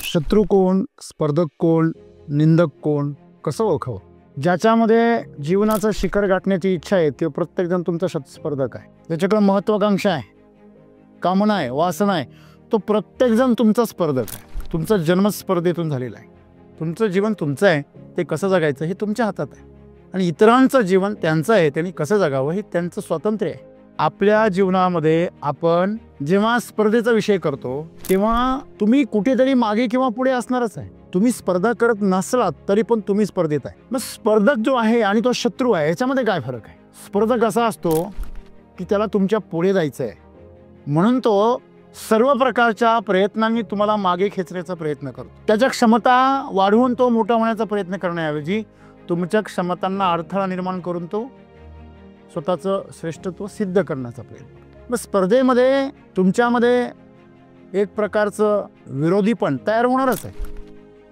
शत्रू कोण, स्पर्धक कोण, निंदक कोण, कसं ओळखावं? ज्याच्यामध्ये जीवनाचं शिखर गाठण्याची इच्छा आहे ते प्रत्येकजण तुमचा स्पर्धक आहे. त्याच्याकडे महत्वाकांक्षा आहे, कामना आहे, वासना आहे, तो प्रत्येकजण तुमचा स्पर्धक आहे. तुमचा जन्म स्पर्धेतून झालेला आहे. तुमचं जीवन तुमचं आहे, ते कसं जगायचं हे तुमच्या हातात आहे. आणि इतरांचं जीवन त्यांचं आहे, त्यांनी कसं जगावं हे त्यांचं स्वातंत्र्य आहे. आपल्या जीवनामध्ये आपण जेव्हा स्पर्धेचा विषय करतो तेव्हा तुम्ही कुठेतरी मागे किंवा पुढे असणारच आहे. तुम्ही स्पर्धा करत नसलात तरी पण तुम्ही स्पर्धेत आहे. मग स्पर्धक जो आहे आणि तो शत्रू आहे याच्यामध्ये काय फरक आहे? स्पर्धक असा असतो की त्याला तुमच्या पुढे जायचं आहे, म्हणून तो सर्व प्रकारच्या प्रयत्नांनी तुम्हाला मागे खेचण्याचा प्रयत्न करतो. त्याच्या क्षमता वाढवून तो मोठा होण्याचा प्रयत्न करण्याऐवजी तुमच्या क्षमतांना अडथळा निर्माण करून तो स्वतःचं श्रेष्ठत्व सिद्ध करण्याचा प्रयत्न. मग स्पर्धेमध्ये तुमच्यामध्ये एक प्रकारचं विरोधी पण तयार होणारच आहे,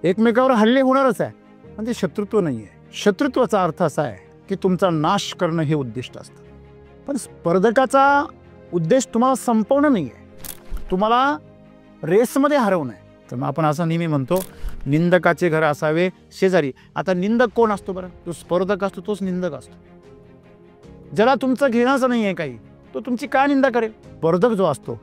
एकमेकावर हल्ले होणारच आहे, पण ते शत्रुत्व नाही आहे. शत्रुत्वाचा अर्थ असा आहे की तुमचा नाश करणं हे उद्दिष्ट असतं. पण स्पर्धकाचा उद्देश तुम्हाला संपवणं नाही आहे, तुम्हाला रेसमध्ये हरवणं आहे. तर मग आपण असं नेहमी म्हणतो निंदकाचे घर असावे शेजारी. आता निंदक कोण असतो बरं? तो स्पर्धक असतो, तोच निंदक असतो. ज्याला तुमचं घेण्याचं नाही आहे काही, तो तुमची काय निंदा करेल? स्पर्धक जो असतो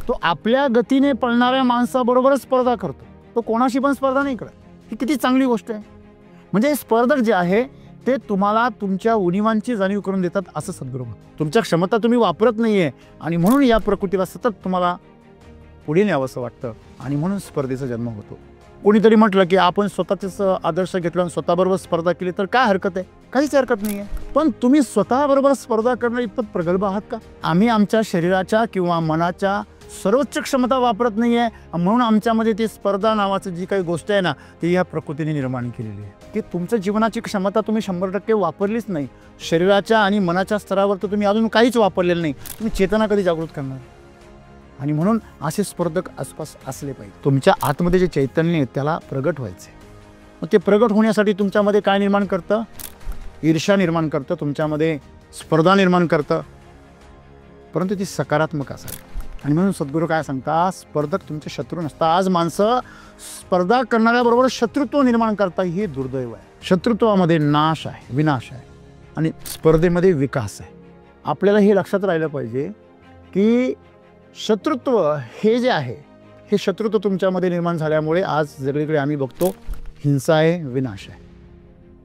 तो आपल्या गतीने पळणाऱ्या माणसाबरोबरच स्पर्धा करतो, तो कोणाशी पण स्पर्धा नाही करत. ही किती चांगली गोष्ट आहे. म्हणजे स्पर्धक जे आहे ते तुम्हाला तुमच्या उणिवांची जाणीव करून देतात असं सद्गुरू म्हणतात. तुमच्या क्षमता तुम्ही वापरत नाहीये आणि म्हणून या प्रकृतीला सतत तुम्हाला पुढे न्यावंसं वाटतं आणि म्हणून स्पर्धेचा जन्म होतो. कोणीतरी म्हटलं की आपण स्वतःच आदर्श घेतला आणि स्वतःबरोबर स्पर्धा केली तर काय हरकत आहे? काहीच हरकत नाही आहे. पण तुम्ही स्वतःबरोबर स्पर्धा करणं इतपत प्रगल्भ आहात का? आम्ही आमच्या शरीराच्या किंवा मनाच्या सर्वोच्च क्षमता वापरत नाही आहे, म्हणून आमच्यामध्ये ती स्पर्धा नावाची जी काही गोष्ट आहे ना ती या प्रकृतीने निर्माण केलेली आहे. की तुमच्या जीवनाची क्षमता तुम्ही 100% वापरलीच नाही. शरीराच्या आणि मनाच्या स्तरावर तर तुम्ही अजून काहीच वापरलेलं नाही. तुम्ही चेतना कधी जागृत करणार? आणि म्हणून असे स्पर्धक आसपास असले पाहिजे. तुमच्या आतमध्ये जे चैतन्य आहे त्याला प्रगट व्हायचे. मग ते प्रगट होण्यासाठी तुमच्यामध्ये काय निर्माण करतं? ईर्ष्या निर्माण करतं, तुमच्यामध्ये स्पर्धा निर्माण करतं, परंतु ती सकारात्मक असावी. आणि म्हणून सद्गुरू काय सांगतात? स्पर्धक तुमचे शत्रू नसतात. आज माणसं स्पर्धा करणाऱ्याबरोबर शत्रुत्व निर्माण करतात, हे दुर्दैव आहे. शत्रुत्वामध्ये नाश आहे, विनाश आहे, आणि स्पर्धेमध्ये विकास आहे. आपल्याला हे लक्षात राहिलं पाहिजे की शत्रुत्व हे जे आहे हे शत्रुत्व तुमच्यामध्ये निर्माण झाल्यामुळे आज सगळीकडे आम्ही बघतो हिंसा आहे, विनाश आहे.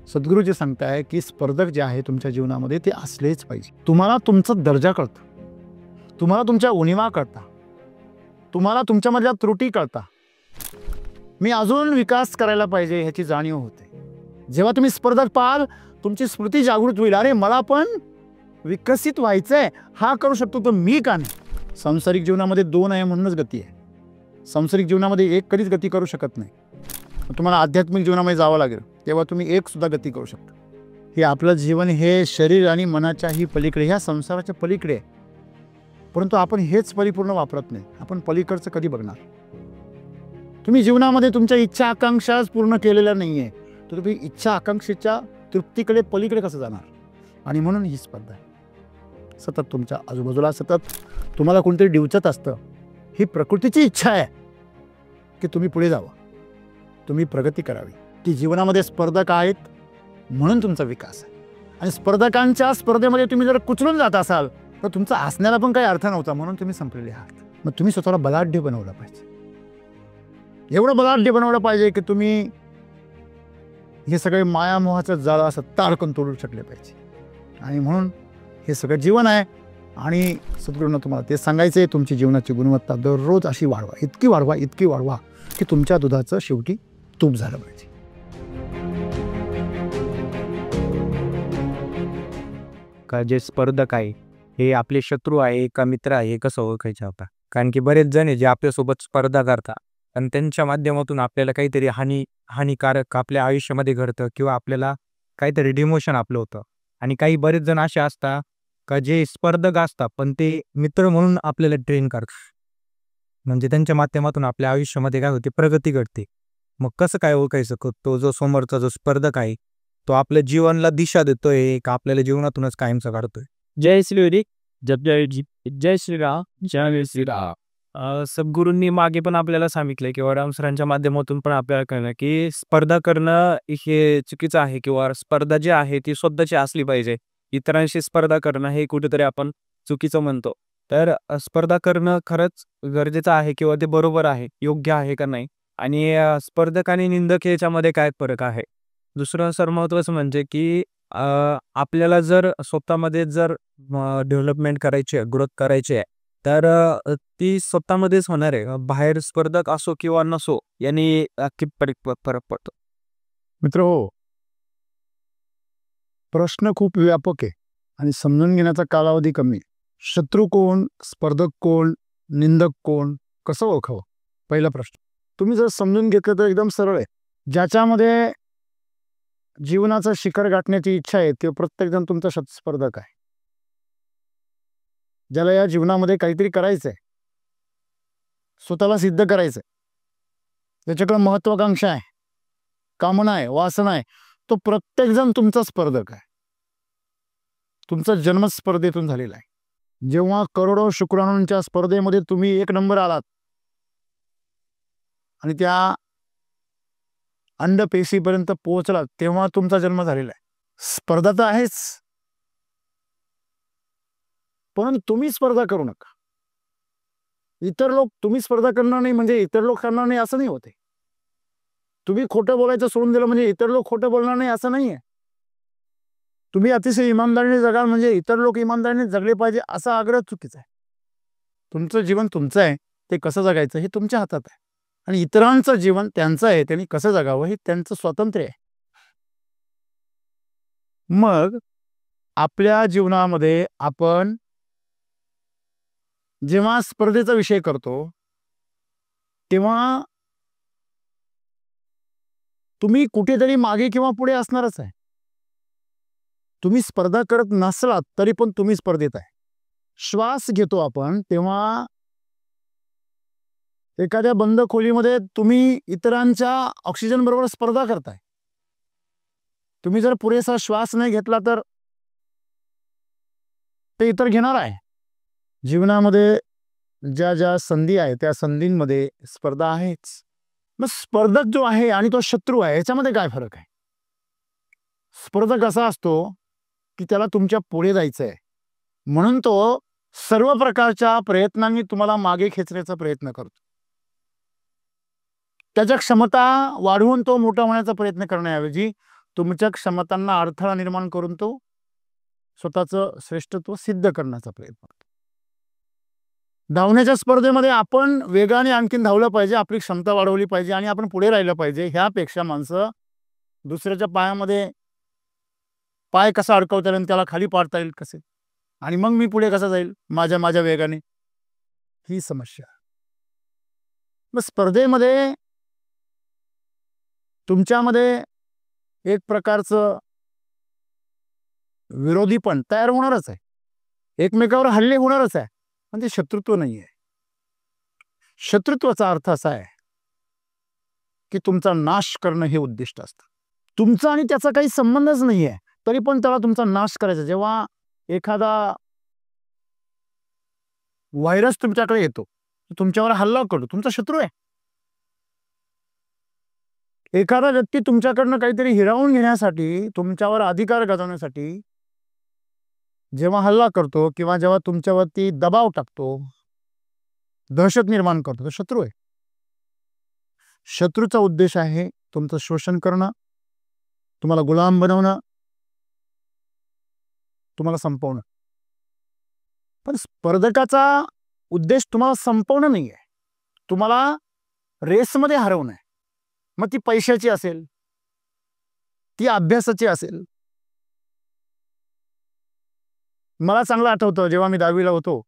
सद्गुरू जे सांगताय की स्पर्धक जे आहे तुमच्या जीवनामध्ये ते असलेच पाहिजे. तुम्हाला तुमचा दर्जा कळतो, तुम्हाला तुमच्या उणिवा कळता, तुम्हाला तुमच्यामधल्या त्रुटी कळता. मी अजून विकास करायला पाहिजे ह्याची जाणीव होते. जेव्हा तुम्ही स्पर्धक पाहाल तुमची स्मृती जागृत होईल, अरे मला पण विकसित व्हायचंय, हा करू शकतो तर मी का नाही? सांसारिक जीवनामध्ये 2 आहे म्हणूनच गती आहे. सांसारिक जीवनामध्ये एक कधीच गती करू शकत नाही. तुम्हाला आध्यात्मिक जीवनामध्ये जावं लागेल तेव्हा तुम्ही एक सुद्धा गती करू शकता. हे आपलं जीवन हे शरीर आणि मनाच्याही पलीकडे, ह्या संसाराच्या पलीकडे आहे. परंतु आपण हेच परिपूर्ण वापरत नाही. आपण पलीकडचं कधी बघणार? तुम्ही जीवनामध्ये तुमच्या इच्छा आकांक्षाच पूर्ण केलेल्या नाही आहे तर तुम्ही इच्छा आकांक्षेच्या तृप्तीकडे पलीकडे कसं जाणार? आणि म्हणून ही स्पर्धा आहे. सतत तुमच्या आजूबाजूला सतत तुम्हाला कोणतरी डिवचत असतं. ही प्रकृतीची इच्छा आहे की तुम्ही पुढे जावं, तुम्ही प्रगती करावी. ती जीवनामध्ये स्पर्धक आहेत म्हणून तुमचा विकास आहे. आणि स्पर्धकांच्या स्पर्धेमध्ये तुम्ही जर कुचलून जात असाल तर तुमचा असण्याला पण काही अर्थ नव्हता, म्हणून तुम्ही संपलेले आहात. मग तुम्ही स्वतःला बलाढ्य बनवलं पाहिजे. एवढं बलाढ्य बनवलं पाहिजे की तुम्ही हे सगळे मायामोहाचं जाळं असं ताडकन तोडू शकले पाहिजे. आणि म्हणून हे सगळं जीवन आहे. आणि सद्गुरूंना तुम्हाला ते सांगायचं आहे, तुमची जीवनाची गुणवत्ता दररोज अशी वाढवा, इतकी वाढवा, इतकी वाढवा की तुमच्या दुधाचं शेवटी तूप झालं पाहिजे. का जे स्पर्धक आहे हे आपले शत्रू आहे का मित्र आहे हे कसं ओळखायचं आता? कारण की बरेच जण आहे जे आपल्यासोबत स्पर्धा करतात आणि त्यांच्या माध्यमातून आपल्याला काहीतरी हानिकारक आपल्या आयुष्यामध्ये घडतं किंवा आपल्याला काहीतरी डिमोशन आपलं होतं. आणि काही बरेच जण असे असतात का जे स्पर्धक असतात पण ते मित्र म्हणून आपल्याला ट्रेन करतात, म्हणजे त्यांच्या माध्यमातून आपल्या आयुष्यामध्ये काय होते, प्रगती घडते. मग कसं काय ओळखायचं तो जो समोरचा जो स्पर्धक आहे तो आपल्या जीवनाला दिशा देतोय का आपल्याला जीवनातूनच कायमचं काढतोय? जय श्री हरी, जय श्री राम, जय श्री राम. सद्गुरूंनी मागे पण आपल्याला सांगितलंय किंवा रामसरांच्या माध्यमातून पण आपल्याला कळलं की स्पर्धा करणं हे चुकीचं आहे किंवा स्पर्धा जी आहे ती स्वतःची असली पाहिजे. इतरांशी स्पर्धा करणं हे कुठेतरी आपण चुकीचं म्हणतो. तर स्पर्धा करणं खरंच गरजेचं आहे किंवा ते बरोबर आहे, योग्य आहे का नाही आणि स्पर्धक आणि निंदक याच्यामध्ये काय फरक आहे? दुसरं महत्त्वाचं म्हणजे की आपल्याला जर स्वतःमध्ये जर डेव्हलपमेंट करायची आहे, ग्रोथ करायची आहे, तर ती स्वतःमध्येच होणार आहे. बाहेर स्पर्धक असो किंवा नसो यांनी फरक पडतो. मित्र हो, प्रश्न खूप व्यापक आहे आणि समजून घेण्याचा कालावधी कमी आहे. शत्रू कोण, स्पर्धक कोण, निंदक कोण, कसं ओळखावं? पहिला प्रश्न. तुम्ही जर समजून घेतलं तर एकदम सरळ आहे. ज्याच्यामध्ये जीवनाचं शिखर गाठण्याची इच्छा आहे ते प्रत्येकजण तुमचा शतस्पर्धक आहे. ज्याला या जीवनामध्ये काहीतरी करायचंय, स्वतःला सिद्ध करायचंय, त्याच्याकडे महत्वाकांक्षा आहे, कामना आहे, वासना आहे, तो प्रत्येकजण तुमचा स्पर्धक आहे. तुमचा जन्म स्पर्धेतून झालेला आहे. जेव्हा करोडो शुक्राणूंच्या स्पर्धेमध्ये तुम्ही 1 नंबर आलात आणि त्या अंडपेशीपर्यंत पोहोचलात तेव्हा तुमचा जन्म झालेला आहे. स्पर्धा तर आहेच, पण तुम्ही स्पर्धा करू नका. इतर लोक, तुम्ही स्पर्धा करणार नाही म्हणजे इतर लोक करणार नाही असं नाही होते. तुम्ही खोटं बोलायचं सोडून दिलं म्हणजे इतर लोक खोटं बोलणार नाही असं नाहीये. तुम्ही अतिशय इमानदारीने जगाल म्हणजे इतर लोक इमानदारीने जगले पाहिजे असा आग्रह चुकीचा आहे. तुमचं जीवन तुमचं आहे, ते कसं जगायचं हे तुमच्या हातात आहे आणि इतरांचं जीवन त्यांचं आहे, त्यांनी कसं जगावं हे त्यांचं स्वातंत्र्य आहे. मग आपल्या जीवनामध्ये आपण जेव्हा स्पर्धेचा विषय करतो तेव्हा तुम्ही कुठेतरी मागे किंवा पुढे असणारच आहे. तुम्ही स्पर्धा करत नसलात तरी पण तुम्ही स्पर्धेत आहे. श्वास घेतो आपण तेव्हा एखाद्या बंद खोलीमध्ये तुम्ही इतरांच्या ऑक्सिजन बरोबर स्पर्धा करताय. तुम्ही जर पुरेसा श्वास नाही घेतला तर ते इतर घेणार आहे. जीवनामध्ये ज्या ज्या संधी आहेत त्या संधींमध्ये स्पर्धा आहेच. मग स्पर्धक जो आहे आणि तो शत्रू आहे याच्यामध्ये काय फरक आहे? स्पर्धक असा असतो की त्याला तुमच्या पुढे जायचं आहे म्हणून तो सर्व प्रकारच्या प्रयत्नांनी तुम्हाला मागे खेचण्याचा प्रयत्न करतो. त्याच्या क्षमता वाढवून तो मोठा होण्याचा प्रयत्न करण्याऐवजी तुमच्या क्षमतांना अडथळा निर्माण करून तो स्वतःचं श्रेष्ठत्व सिद्ध करण्याचा प्रयत्न करतो. धावण्याच्या स्पर्धेमध्ये आपण वेगाने आणखीन धावलं पाहिजे, आपली क्षमता वाढवली पाहिजे आणि आपण पुढे राहिलं पाहिजे. ह्यापेक्षा माणसं दुसऱ्याच्या पायामध्ये पाय कसा अडकवता येईल, त्याला खाली पाडता येईल कसे, आणि मग मी पुढे कसा जाईल माझ्या वेगाने, ही समस्या. मग स्पर्धेमध्ये तुमच्यामध्ये एक प्रकारचं विरोधी पण तयार होणारच आहे, एकमेकावर हल्ले होणारच आहे, पण ते शत्रुत्व नाही आहे. शत्रुत्वाचा अर्थ असा आहे की तुमचा नाश करणं हे उद्दिष्ट असतं. तुमचा आणि त्याचा काही संबंधच नाही आहे तरी पण त्याला तुमचा नाश करायचा. जेव्हा एखादा व्हायरस तुमच्याकडे येतो, तुमच्यावर हल्ला करतो, तुमचा शत्रू आहे. एखादा व्यक्ती तुमच्याकडनं काहीतरी हिरावून घेण्यासाठी, तुमच्यावर अधिकार गाजवण्यासाठी जेव्हा हल्ला करतो किंवा जेव्हा तुमच्यावरती दबाव टाकतो, दहशत निर्माण करतो, तो शत्रू आहे. शत्रूचा उद्देश आहे तुमचं शोषण करणं, तुम्हाला गुलाम बनवणं, तुम्हाला संपवणं. पण स्पर्धकाचा उद्देश तुम्हाला संपवणं नाही आहे, तुम्हाला रेसमध्ये हरवणं आहे. मग ती पैशाची असेल, ती अभ्यासाची असेल. मला चांगलं आठवतं जेव्हा मी 10वीला होतो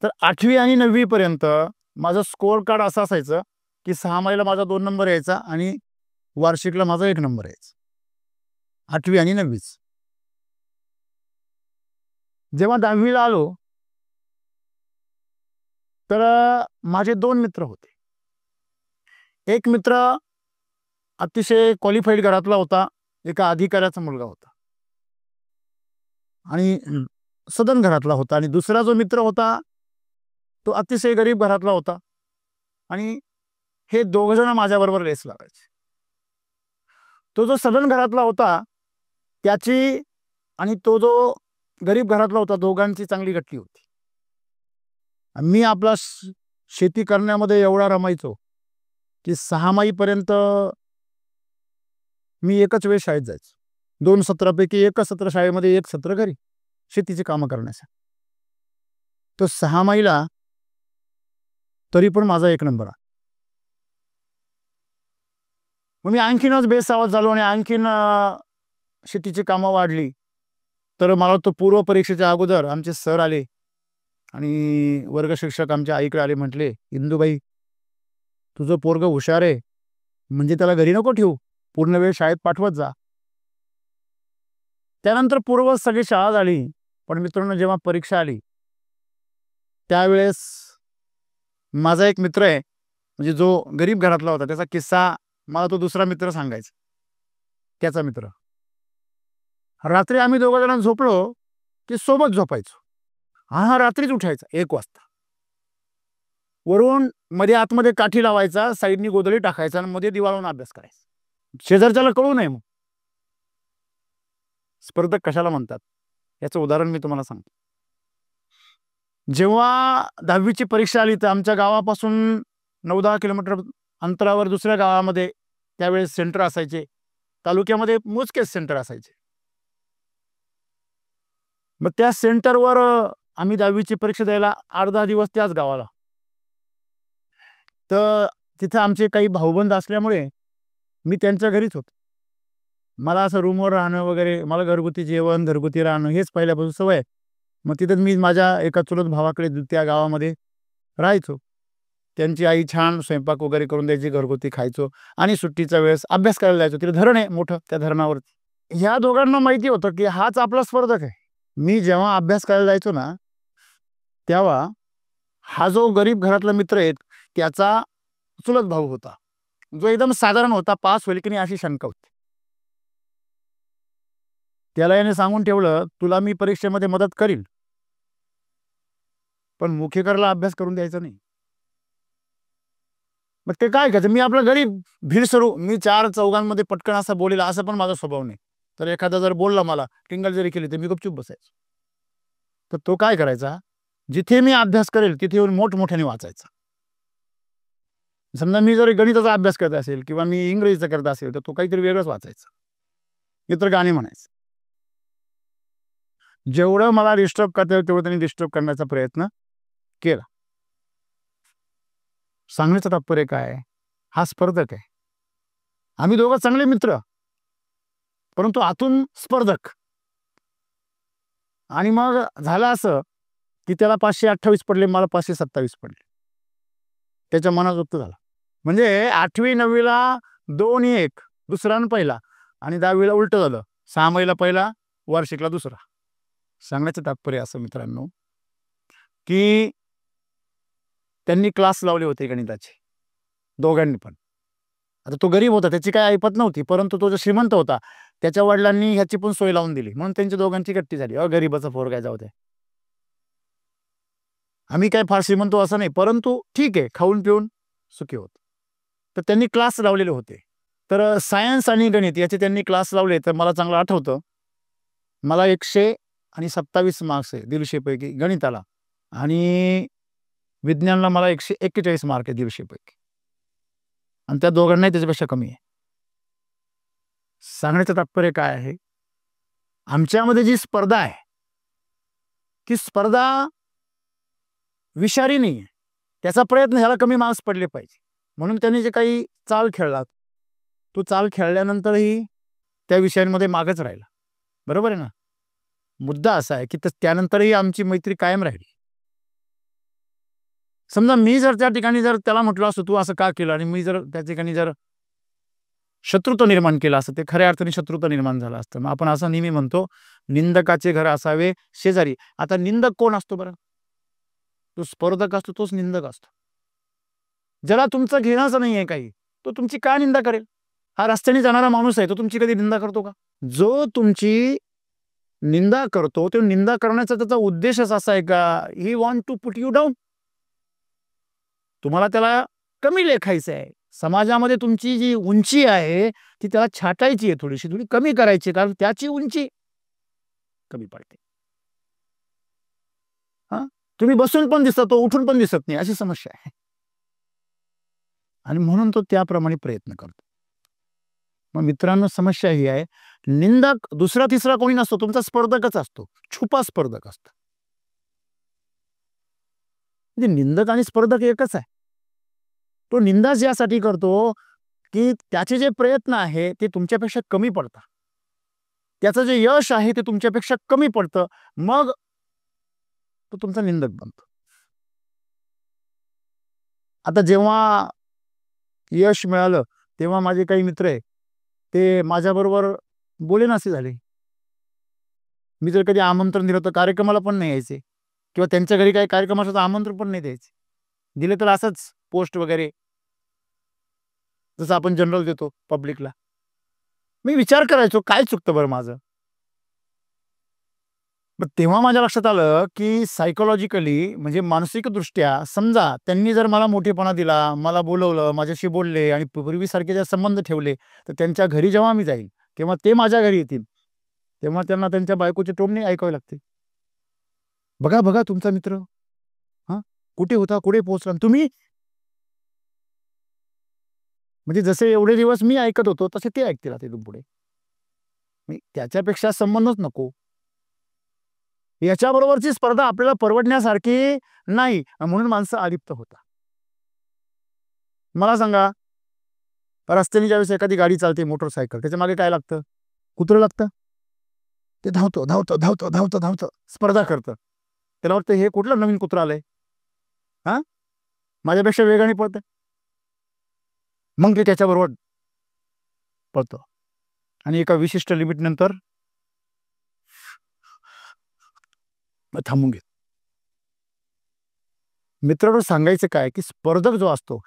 तर 8वी आणि 9वी पर्यंत माझं स्कोअर कार्ड असं असायचं की 6 महिन्याला माझा 2 नंबर यायचा आणि वार्षिकला माझा 1 नंबर यायचा. 8वी आणि 9वीच. जेव्हा 10वीला आलो तर माझे 2 मित्र होते. एक मित्र अतिशय क्वालिफाईड घरातला होता, एका अधिकाऱ्याचा मुलगा होता आणि सदन घरातला होता, आणि दुसरा जो मित्र होता तो अतिशय गरीब घरातला होता आणि हे दोघ जण माझ्याबरोबर रेस लावायचे. तो जो सदन घरातला होता त्याची आणि तो जो गरीब घरातला होता दोघांची चांगली गट्टी होती. मी आपला शेती करण्यामध्ये एवढा रमायचो की 6 माहीपर्यंत मी एकच वेळ शाळेत जायचो. 2 सत्रापैकी एकच सत्र शाळेमध्ये, एक सत्र घरी शेतीची कामं करण्यासाठी. तो 6 माहीला तरी पण माझा 1 नंबर आहे. मग मी आणखीनच बेसावध झालो आणि आणखीन शेतीची कामं वाढली. तर मला तो पूर्व परीक्षेच्या अगोदर आमचे सर आले आणि वर्ग शिक्षक आमच्या आईकडे आले. म्हटले, इंदुबाई, तुझं पोरगं हुशार आहे, म्हणजे त्याला घरी नको ठेवू, पूर्ण वेळ शाळेत पाठवत जा. त्यानंतर पूर्व सगळी शाळा झाली. पण मित्रांनो, जेव्हा परीक्षा आली त्यावेळेस माझा एक मित्र आहे, म्हणजे जो गरीब घरातला होता, त्याचा किस्सा मला तो दुसरा मित्र सांगायचा. त्याचा मित्र, रात्री आम्ही दोघं जण झोपलो की सोबत झोपायचो. हा रात्रीच उठायचा 1 वाजता. वरून मध्ये आतमध्ये काठी लावायचा, साईडनी गोधडी टाकायचा आणि मध्ये दिवा लावून अभ्यास करायचा. शेजारच्याला कळू नये. मग स्पर्धक कशाला म्हणतात याचं उदाहरण मी तुम्हाला सांगतो. जेव्हा 10वीची परीक्षा आली तर आमच्या गावापासून 9-10 किलोमीटर अंतरावर दुसऱ्या गावामध्ये त्यावेळेस सेंटर असायचे. तालुक्यामध्ये मोजकेच सेंटर असायचे. मग त्या सेंटरवर आम्ही 10वीची परीक्षा द्यायला 8-10 दिवस त्याच गावाला. तर तिथे आमचे काही भाऊबंद असल्यामुळे मी त्यांच्या घरीच होतो. मला असं रूमवर राहणं वगैरे, मला घरगुती जेवण, घरगुती राहणं हेच पहिल्यापासून सवय आहे. मग तिथेच मी माझ्या एका चुलत भावाकडे त्या गावामध्ये राहायचो. त्यांची आई छान स्वयंपाक वगैरे करून द्यायची, घरगुती खायचो आणि सुट्टीच्या वेळेस अभ्यास करायला जायचो. तिथे धरण आहे मोठं, त्या धरणावरती. ह्या दोघांना माहिती होतं की हाच आपला स्पर्धक आहे. मी जेव्हा अभ्यास करायला जायचो ना, तेव्हा हा जो गरीब घरातला मित्र आहे त्याचा चुलत भाऊ होता, जो एकदम साधारण होता, पास होईल की नाही अशी शंका होती. त्याला याने सांगून ठेवलं, तुला मी परीक्षेमध्ये मदत करील, पण मुखेकरला अभ्यास करून द्यायचा नाही. मग ते काय करायचं, मी आपलं गरीब भिडसरू, मी 4 चौघांमध्ये पटकन असं बोलेला, असं पण माझा स्वभाव नाही. तर एखादा जर बोलला, मला टिंगल जरी केली, तर मी गपचूप बसायचो. तर तो काय करायचा, जिथे मी अभ्यास करेल तिथे येऊन मोठमोठ्याने वाचायचा. समजा मी जर गणिताचा अभ्यास करत असेल किंवा मी इंग्रजीचा करत असेल, तर तो काहीतरी वेगळंच वाचायचा, इतर गाणी म्हणायचं. जेवढं मला डिस्टर्ब करता येईल तेवढं त्यांनी डिस्टर्ब करण्याचा प्रयत्न केला. सांगण्याचं तात्पर्य काय, हा स्पर्धक आहे. आम्ही दोघं चांगले मित्र, परंतु आतून स्पर्धक. आणि मग झालं असं की त्याला 528 पडले, मला 527 पडले. त्याच्या मनात उक्त झाला. म्हणजे 8वी 9वीला 2-1 दुसरा आणि पहिला, आणि 10वीला उलट झालं, 6 माहीला पहिला, वार्षिकला दुसरा. सांगण्याचं तात्पर्य असं मित्रांनो की त्यांनी क्लास लावले होते गणिताचे, दोघांनी पण. आता तो गरीब होता, त्याची काय ऐपत नव्हती, परंतु तो जो श्रीमंत होता त्याच्या वडिलांनी ह्याची पण सोय लावून दिली, म्हणून त्यांच्या दोघांची गट्टी झाली. गरीबाचा पोरगा जाऊ दे, आम्ही काय फार श्रीमंत असं नाही, परंतु ठीक आहे, खाऊन पिऊन सुखी होत. तर त्यांनी क्लास लावलेले होते. तर सायन्स आणि गणित याचे त्यांनी क्लास लावले. तर मला चांगलं आठवतं, मला 127 मार्क्स आहे 150 पैकी गणिताला, आणि विज्ञानला मला 141 मार्क आहे 150 पैकी, आणि त्या दोघांनाही त्याच्यापेक्षा कमी आहे. सांगण्याचं तात्पर्य काय आहे, आमच्यामध्ये जी स्पर्धा आहे ती स्पर्धा विषारी नाही आहे. त्याचा प्रयत्न ह्याला कमी मार्क्स पडले पाहिजे, म्हणून त्यांनी जे काही चाल खेळला, तो चाल खेळल्यानंतरही त्या विषयांमध्ये मागच राहिला. बरोबर आहे ना. मुद्दा असा आहे की त्यानंतरही आमची मैत्री कायम राहिली. समजा मी जर त्या ठिकाणी जर त्याला म्हटलं असतं तू असं का केलं, आणि मी जर त्या ठिकाणी जर शत्रुत्व निर्माण केलं असतं, ते खऱ्या अर्थाने शत्रुत्व निर्माण झालं असतं. मग आपण असं नेहमी म्हणतो, निंदकाचे घर असावे शेजारी. आता निंदक कोण असतो बरं, तो स्पर्धक असतो, तोच निंदक असतो. ज्याला तुमचं घेण्याचं नाही आहे काही, तो तुमची काय निंदा करेल. हा रस्त्याने जाणारा माणूस आहे, तो तुमची कधी निंदा करतो का. जो तुमची निंदा करतो, तो निंदा करण्याचा त्याचा उद्देशच असा आहे का, he want to put you down. तुम्हाला त्याला कमी लेखायचं आहे. समाजामध्ये तुमची जी उंची आहे ती त्याला छाटायची आहे, थोडी कमी करायची, कारण त्याची उंची कमी पडते. तुम्ही बसून पण दिसत, तो उठून पण दिसत नाही, अशी समस्या आहे. आणि म्हणून तो त्याप्रमाणे प्रयत्न करतो. मग मित्रांनो, समस्या ही आहे, निंदक दुसरा तिसरा कोणी नसतो, तुमचा स्पर्धकच असतो, छुपा स्पर्धक असतो. म्हणजे निंदक आणि स्पर्धक एकच आहे. तो निंदा यासाठी करतो की त्याचे जे प्रयत्न आहे ते तुमच्यापेक्षा कमी पडतात, त्याचं जे यश आहे ते तुमच्यापेक्षा कमी पडतं, मग तो तुमचा निंदक बनतो. आता जेव्हा यश मिळालं तेव्हा माझे काही मित्र आहे ते माझ्याबरोबर बोलेनासे झाले. मी जर कधी आमंत्रण दिलं तर कार्यक्रमाला पण नाही यायचे, किंवा त्यांच्या घरी काही कार्यक्रम असला तर आमंत्रण पण नाही द्यायचे. दिले तर असंच पोस्ट वगैरे, जसं आपण जनरल देतो पब्लिकला. मी विचार करायचो काय चुकतं बरं माझं. पण तेव्हा माझ्या लक्षात आलं की सायकोलॉजिकली, म्हणजे मानसिकदृष्ट्या, समजा त्यांनी जर मला मोठेपणा दिला, मला बोलवलं, माझ्याशी बोलले आणि पूर्वीसारखे जे संबंध ठेवले, तर त्यांच्या घरी जेव्हा मी जाईल किंवा ते माझ्या घरी येतील तेव्हा त्यांना त्यांच्या बायकोचे टोमणे ऐकावे लागते. बघा बघा तुमचा मित्र कुठे होता, कुठे पोहोचला तुम्ही. म्हणजे जसे एवढे दिवस मी ऐकत होतो तसे ते ऐकतील आता इथून पुढे. त्याच्यापेक्षा संबंधच नको. याच्याबरोबरची स्पर्धा आपल्याला परवडण्यासारखी नाही, म्हणून माणसं अलिप्त होतात. मला सांगा, रस्त्याने ज्यावेळेस एखादी गाडी चालते, मोटरसायकल, त्याच्या मागे काय लागतं? कुत्रं लागतं. ते धावतो धावतो धावतो धावतो धावतो स्पर्धा करतं. त्याला वाटतं हे कुठलं नवीन कुत्रं आलंय, माझ्यापेक्षा वेगाने पळतं. मग ते त्याच्याबरोबर पळतं आणि एका विशिष्ट लिमिट नंतर थांबून घेत. मित्रांनो, सांगायचं काय की स्पर्धक जो असतो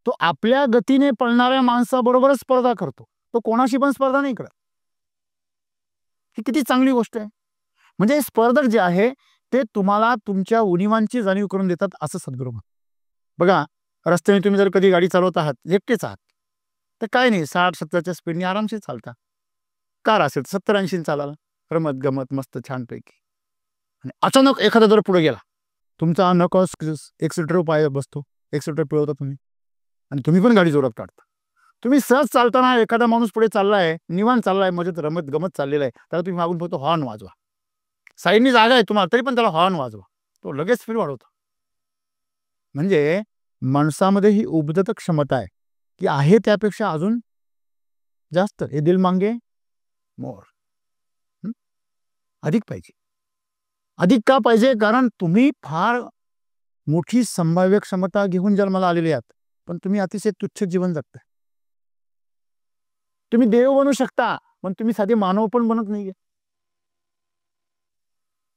तो आपल्या गतीने पळणाऱ्या माणसाबरोबरच स्पर्धा करतो, तो कोणाशी पण स्पर्धा नाही करत. ही किती चांगली गोष्ट आहे. म्हणजे स्पर्धक जे आहे ते तुम्हाला तुमच्या उणिवांची जाणीव करून देतात, असं सद्गुरू म्हणतात. बघा, रस्त्याने तुम्ही जर कधी गाडी चालवत आहात, एकटेच आहात, तर काय नाही, 60-70च्या स्पीडने आरामशीर चालता. कार असेल 70-80 चालाला, रमत गमत मस्त छानपैकी. आणि अचानक एखादा जर पुढे गेला, तुमचा नकस एक्सिलेटर पाय बसतो, एक्सिलेटर पिळवता तुम्ही आणि तुम्ही पण गाडी जोरात काढता. तुम्ही सहज चालताना एखादा माणूस पुढे चाललाय, निवांत चाललाय, मजेत रमत गमत चाललेला आहे, त्याला तुम्ही मागून फक्त हॉर्न वाजवा. साईडनी जागा आहे तुम्हाला, तरी पण त्याला हॉर्न वाजवा, तो लगेच स्पीड वाढवतो. म्हणजे माणसामध्ये ही उबदत क्षमता आहे की आहे त्यापेक्षा अजून जास्त. हे दिल मांगे मोर, अधिक पाहिजे. अधिक का पाहिजे? कारण तुम्ही फार मोठी संभाव्य क्षमता घेऊन जन्माला आलेले आहात, पण तुम्ही अतिशय तुच्छ जीवन जगताय. तुम्ही देव बनू शकता, पण तुम्ही साधे मानव पण बनत नाहीये.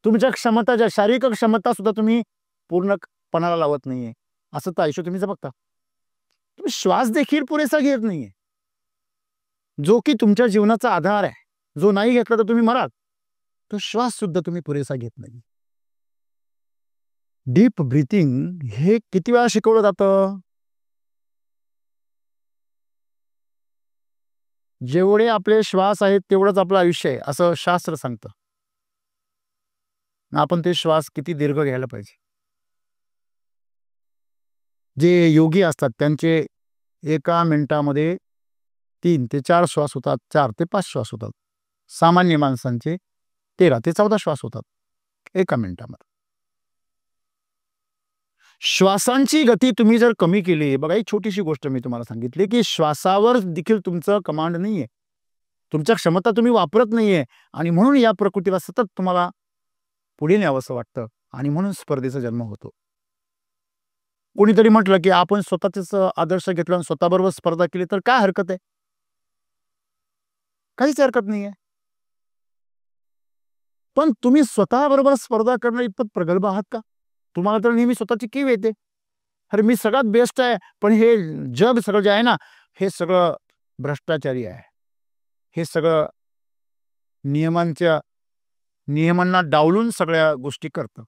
तुमच्या क्षमता, ज्या शारीरिक क्षमता सुद्धा तुम्ही पूर्णपणाला लावत नाहीये. असं तर आयुष्य तुम्ही बघता. तुम्ही श्वास देखील पुरेसा घेत नाहीये, जो की तुमच्या जीवनाचा आधार आहे. जो नाही घेतला तर तुम्ही मराल. तो श्वास सुद्धा तुम्ही पुरेसा घेत नाही. डीप ब्रीथिंग हे किती वेळा शिकवलं जातं? जेवढे आपले श्वास आहेत तेवढंच आपलं आयुष्य आहे, असं शास्त्र सांगतं. आपण ते श्वास किती दीर्घ घ्यायला पाहिजे. जे योगी असतात त्यांचे एका मिनिटामध्ये 3 ते 4 श्वास होतात, 4 ते 5 श्वास होतात. सामान्य माणसांचे 13 ते 14 श्वास होतात एका मिनिटामध्ये. श्वासांची गती तुम्ही जर कमी केली, बघा एक छोटीशी गोष्ट मी तुम्हाला सांगितली की श्वासावर देखील तुमचं कमांड नाहीये, तुमच्या क्षमता तुम्ही वापरत नाहीये, आणि म्हणून या प्रकृतीला सतत तुम्हाला पुढे न्यावंसं वाटतं, आणि म्हणून स्पर्धेचा जन्म होतो. कोणीतरी म्हटलं की आपण स्वतःच आदर्श घेतला आणि स्वतःबरोबर स्पर्धा केली तर काय हरकत आहे? काहीच हरकत नाहीये. पण तुम्ही स्वतःबरोबर स्पर्धा करणं इतपत प्रगल्भ आहात का? तुम्हाला तर नेहमी स्वतःची कीव येते, अरे मी सगळ्यात बेस्ट आहे, पण हे जग सगळं जे आहे ना, हे सगळं भ्रष्टाचारी आहे, हे सगळं नियमांना डावलून सगळ्या गोष्टी करतं,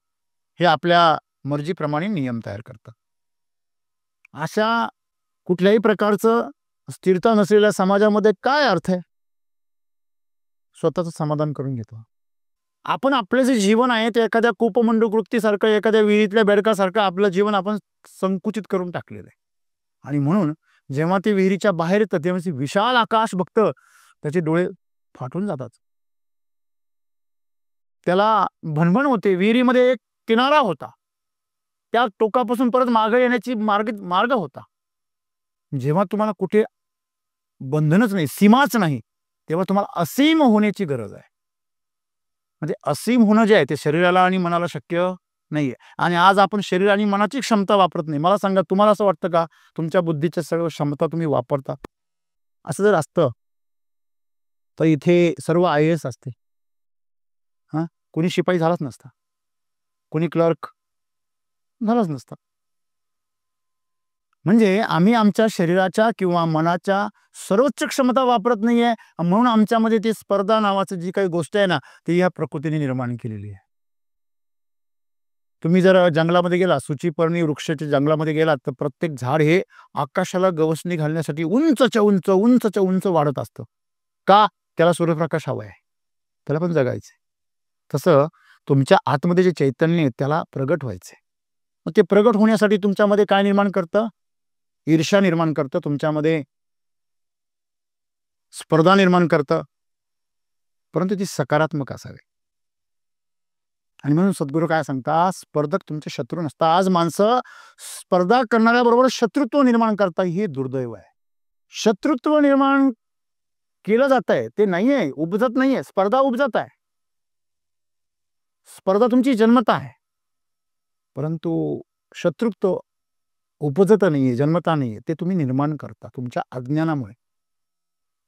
हे आपल्या मर्जीप्रमाणे नियम तयार करतं. अशा कुठल्याही प्रकारचं स्थिरता नसलेल्या समाजामध्ये काय अर्थ आहे? स्वतःचं समाधान करून घेतो आपण. आपलं जे जीवन आहे ते एखाद्या कूपमंडूकृतीसारखं, एखाद्या विहिरीतल्या बेडकासारखं आपलं जीवन आपण संकुचित करून टाकलेलं आहे. आणि म्हणून जेव्हा ते विहिरीच्या बाहेर येतं तेव्हा ते विशाल आकाश बघतं, त्याचे डोळे फाटून जातात. त्याला भणभण होते. विहिरीमध्ये एक किनारा होता, त्या टोकापासून परत मागे येण्याची मार्ग होता. जेव्हा तुम्हाला कुठे बंधनच नाही, सीमाच नाही, तेव्हा तुम्हाला असीम होण्याची गरज आहे. म्हणजे असीम होणं जे आहे ते शरीराला आणि मनाला शक्य नाहीये. आणि आज आपण शरीर आणि मनाची क्षमता वापरत नाही. मला सांगा, तुम्हाला असं वाटतं का तुमच्या बुद्धीच्या सर्व क्षमता तुम्ही वापरता? असं जर असतं तर इथे सर्व IAS असते. कोणी शिपाई झालाच नसता, कोणी क्लर्क झालाच नसता. म्हणजे आम्ही आमच्या शरीराच्या किंवा मनाच्या सर्वोच्च क्षमता वापरत नाहीये, म्हणून आमच्यामध्ये ती स्पर्धा नावाची जी काही गोष्ट आहे ना, ती ह्या प्रकृतीने निर्माण केलेली आहे. तुम्ही जर जंगलामध्ये गेला, सूचीपर्णी वृक्षाच्या जंगलामध्ये गेलात, तर प्रत्येक झाड हे आकाशाला गवसणी घालण्यासाठी उंचच्या उंच वाढत असतं. का? त्याला सूर्यप्रकाश हवा आहे, त्याला पण जगायचंय. तसं तुमच्या आतमध्ये जे चैतन्य आहे त्याला प्रगट व्हायचंय. मग ते प्रगट होण्यासाठी तुमच्यामध्ये काय निर्माण करतं? ईर्ष्या निर्माण करतं, तुमच्यामध्ये स्पर्धा निर्माण करतं, परंतु ती सकारात्मक असावी. आणि म्हणून सद्गुरू काय सांगतात? स्पर्धक तुमचे शत्रू नसतात. आज माणसं स्पर्धा करणाऱ्याबरोबर शत्रुत्व निर्माण करतात, हे दुर्दैव आहे. शत्रुत्व निर्माण केलं जात आहे, ते नाहीये, उपजत नाहीये. स्पर्धा उपजत आहे. स्पर्धा तुमची जन्मता आहे, परंतु शत्रुत्व उपजत नाहीये, जन्मता नाहीये. ते तुम्ही निर्माण करता तुमच्या अज्ञानामुळे.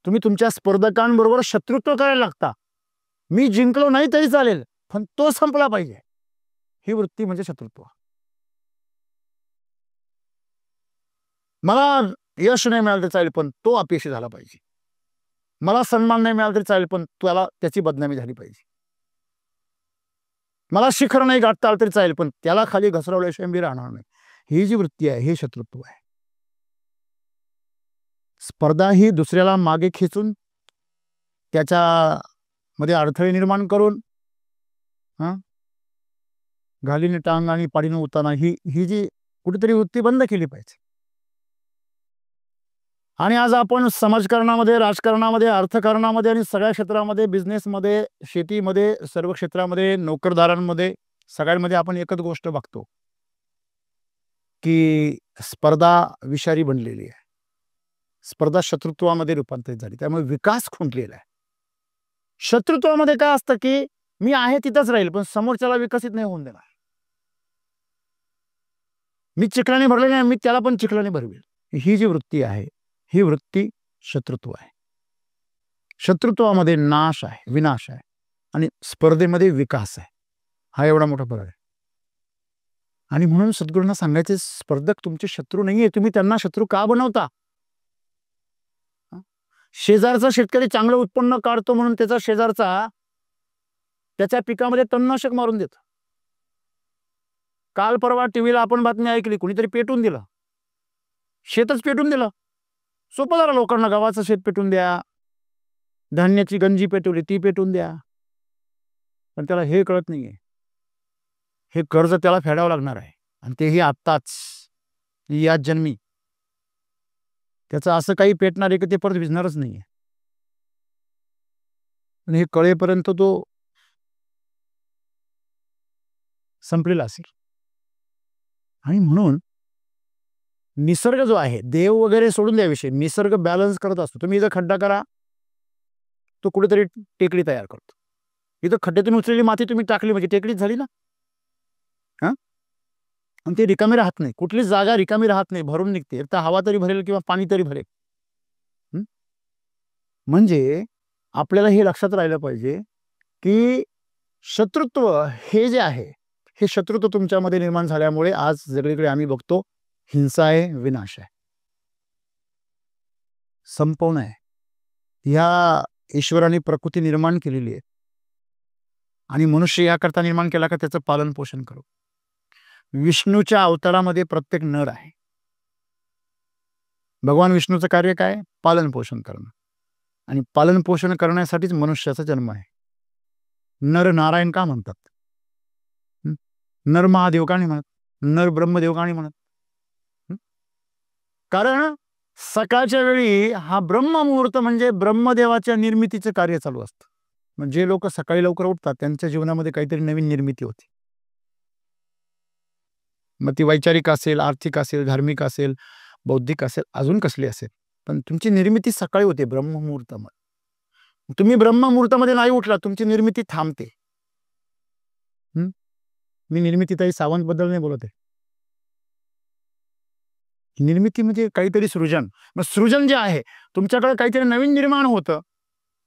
तुम्ही तुमच्या स्पर्धकांबरोबर शत्रुत्व करायला लागता. मी जिंकलो नाही तरी चालेल, पण तो संपला पाहिजे, ही वृत्ती म्हणजे शत्रुत्व. मला यश नाही मिळालं तरी चालेल, पण तो अपयशी झाला पाहिजे. मला सन्मान नाही मिळाला तरी चालेल, पण त्याला त्याची बदनामी झाली पाहिजे. मला शिखर नाही गाठता आलं तरी चालेल, पण त्याला खाली घसरवल्याशिवाय मी राहणार नाही. ही जी वृत्ती आहे हे शत्रुत्व आहे. स्पर्धा ही दुसऱ्याला मागे खेचून त्याच्या मध्ये अडथळे निर्माण करून घालीने टांग आणि पाडीने उताना, ही जी कुठेतरी वृत्ती बंद केली पाहिजे. आणि आज आपण समाजकारणामध्ये, राजकारणामध्ये, अर्थकारणामध्ये आणि सगळ्या क्षेत्रामध्ये, बिझनेसमध्ये, शेतीमध्ये, सर्व क्षेत्रामध्ये, नोकरदारांमध्ये, सगळ्यांमध्ये आपण एकच गोष्ट बघतो की स्पर्धा विषारी बनलेली आहे. स्पर्धा शत्रुत्वामध्ये रूपांतरित झाली, त्यामुळे विकास खुंटलेला आहे. शत्रुत्वामध्ये काय असतं की मी आहे तिथंच राहील, पण समोरच्याला विकसित नाही होऊन देणार. मी चिखलाने भरले नाही, मी त्याला पण चिखलाने भरवेल. ही जी वृत्ती आहे ही वृत्ती शत्रुत्व आहे. शत्रुत्वामध्ये नाश आहे, विनाश आहे, आणि स्पर्धेमध्ये विकास आहे. हा एवढा मोठा फरक आहे. आणि म्हणून सद्गुरूंना सांगायचे, स्पर्धक तुमचे शत्रू नाहीये, तुम्ही त्यांना शत्रू का बनवता? शेजारचा शेतकरी चांगलं उत्पन्न काढतो म्हणून त्याचा शेजारचा त्याच्या पिकामध्ये तणनाशक मारून देतो. काल परवा टीव्हीला आपण बातमी ऐकली, कुणीतरी पेटून दिलं, शेतच पेटून दिलं. सोपं झालं लोकांना, गावाचं शेत पेटून द्या, धान्याची गंजी पेटवली ती पेटून द्या. पण त्याला हे कळत नाहीये, हे कर्ज त्याला फेडावं लागणार आहे, आणि तेही आत्ताच, याच जन्मी. त्याचं असं काही पेटणार आहे की ते परत भिजणारच नाहीये. पण हे कळेपर्यंत तो संपलेला असेल. आणि म्हणून निसर्ग जो आहे, देव वगैरे सोडून द्याविषयी, निसर्ग बॅलन्स करत असतो. तुम्ही इथं खड्डा करा, तो कुठेतरी टेकडी तयार करतो. इथं खड्ड्यातून उचलेली माती तुम्ही टाकली म्हणजे टेकडीच झाली ना. आणि ते रिकामी राहत नाही, कुठलीच जागा रिकामी राहत नाही, भरून निघते. तर हवा तरी भरेल किंवा पाणी तरी भरेल. म्हणजे आपल्याला हे लक्षात राहिलं पाहिजे की शत्रुत्व हे जे आहे, हे शत्रुत्व तुमच्यामध्ये निर्माण झाल्यामुळे आज सगळीकडे आम्ही बघतो हिंसा आहे, विनाश आहे, संपवणं आहे. ह्या ईश्वराने प्रकृती निर्माण केलेली आहे, आणि मनुष्य याकरता निर्माण केला का त्याचं पालन पोषण करू. विष्णूच्या अवतारामध्ये प्रत्येक नर आहे, भगवान विष्णूचं कार्य काय? पालन पोषण करणं. आणि पालन पोषण करण्यासाठीच मनुष्याचा जन्म आहे. नर नारायण का म्हणतात? नर महादेव का नाही म्हणत? नर ब्रह्मदेव का नाही म्हणत? कारण सकाळच्या वेळी हा ब्रह्ममुहूर्त म्हणजे ब्रह्मदेवाच्या निर्मितीचं कार्य चालू असतं. म्हणजे जे लोक सकाळी लवकर उठतात त्यांच्या जीवनामध्ये काहीतरी नवीन निर्मिती होती. मग ती वैचारिक असेल, आर्थिक असेल, धार्मिक असेल, बौद्धिक असेल, अजून कसली असेल, पण तुमची निर्मिती सकाळी होते ब्रह्ममुहूर्तामध्ये. तुम्ही ब्रह्ममुहूर्तामध्ये नाही उठला तुमची निर्मिती थांबते. मी निर्मितीताई सावंत बद्दल नाही बोलत आहे. निर्मिती म्हणजे काहीतरी सृजन. मग सृजन जे आहे तुमच्याकडे काहीतरी नवीन निर्माण होतं,